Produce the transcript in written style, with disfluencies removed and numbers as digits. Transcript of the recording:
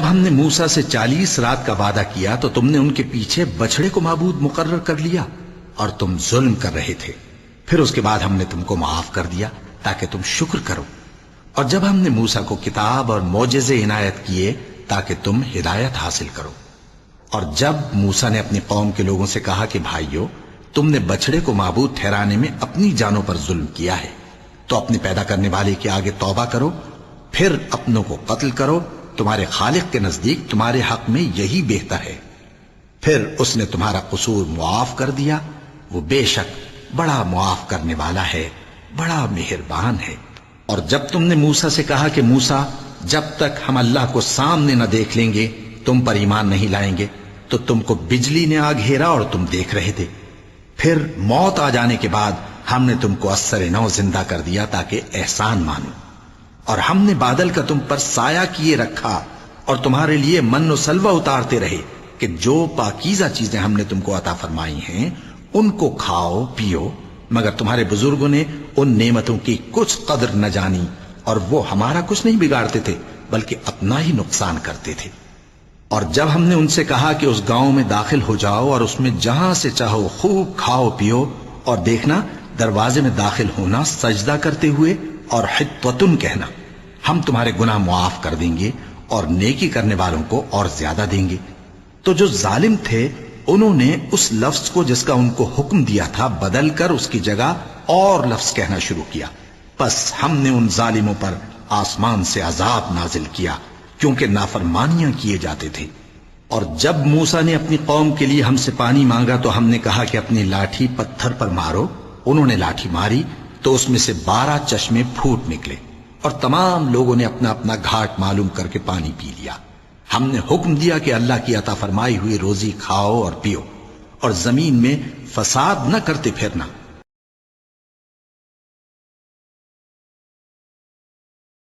ہم نے موسیٰ سے 40 رات کا وعدہ کیا تو تم نے ان کے پیچھے بچڑے کو معبود مقرر کر لیا اور تم ظلم کر رہے تھے. پھر اس کے بعد ہم نے تم کو معاف کر دیا تاکہ تم شکر کرو. اور جب ہم نے موسیٰ کو کتاب اور معجزے عنایت کیے تاکہ تم ہدایت حاصل کرو. اور جب موسیٰ نے اپنی قوم کے لوگوں سے کہا کہ بھائیو، تم نے بچڑے کو معبود ٹھہرانے میں اپنی جانوں پر ظلم کیا ہے، تو اپنے پیدا کرنے والے کے آگے توبہ کرو، پھر اپنوں کو قتل کرو. تمہارے خالق کے نزدیک تمہارے حق میں یہی بہتر ہے. پھر اس نے تمہارا قصور معاف کر دیا. وہ بے شک بڑا معاف کرنے والا ہے، بڑا مہربان ہے. اور جب تم نے موسیٰ سے کہا کہ موسیٰ، جب تک ہم اللہ کو سامنے نہ دیکھ لیں گے تم پر ایمان نہیں لائیں گے، تو تم کو بجلی نے آ گھیرا اور تم دیکھ رہے تھے. پھر موت آ جانے کے بعد ہم نے تم کو اثر نو زندہ کر دیا تاکہ احسان مانو. اور ہم نے بادل کا تم پر سایہ کیے رکھا اور تمہارے لیے من و سلوہ اتارتے رہے کہ جو پاکیزہ چیزیں ہم نے تم کو عطا فرمائی ہیں ان کو کھاؤ پیو. مگر تمہارے بزرگوں نے ان نعمتوں کی کچھ قدر نہ جانی اور وہ ہمارا کچھ نہیں بگاڑتے تھے بلکہ اپنا ہی نقصان کرتے تھے. اور جب ہم نے ان سے کہا کہ اس گاؤں میں داخل ہو جاؤ اور اس میں جہاں سے چاہو خوب کھاؤ پیو، اور دیکھنا دروازے میں داخل ہونا سجدہ کرتے ہوئے اور حطوتن کہنا، ہم تمہارے گناہ معاف کر دیں گے اور نیکی کرنے والوں کو اور زیادہ دیں گے. تو جو ظالم تھے انہوں نے اس لفظ کو جس کا ان کو حکم دیا تھا بدل کر اس کی جگہ اور لفظ کہنا شروع کیا. پس ہم نے ان ظالموں پر آسمان سے عذاب نازل کیا کیونکہ نافرمانیاں کیے جاتے تھے. اور جب موسیٰ نے اپنی قوم کے لیے ہم سے پانی مانگا تو ہم نے کہا کہ اپنی لاٹھی پتھر پر مارو. انہوں نے لاٹھی ماری تو اس میں سے 12 چشمے پھوٹ نکلے اور تمام لوگوں نے اپنا اپنا گھاٹ معلوم کر کے پانی پی لیا. ہم نے حکم دیا کہ اللہ کی عطا فرمائی ہوئی روزی کھاؤ اور پیو اور زمین میں فساد نہ کرتے پھرنا.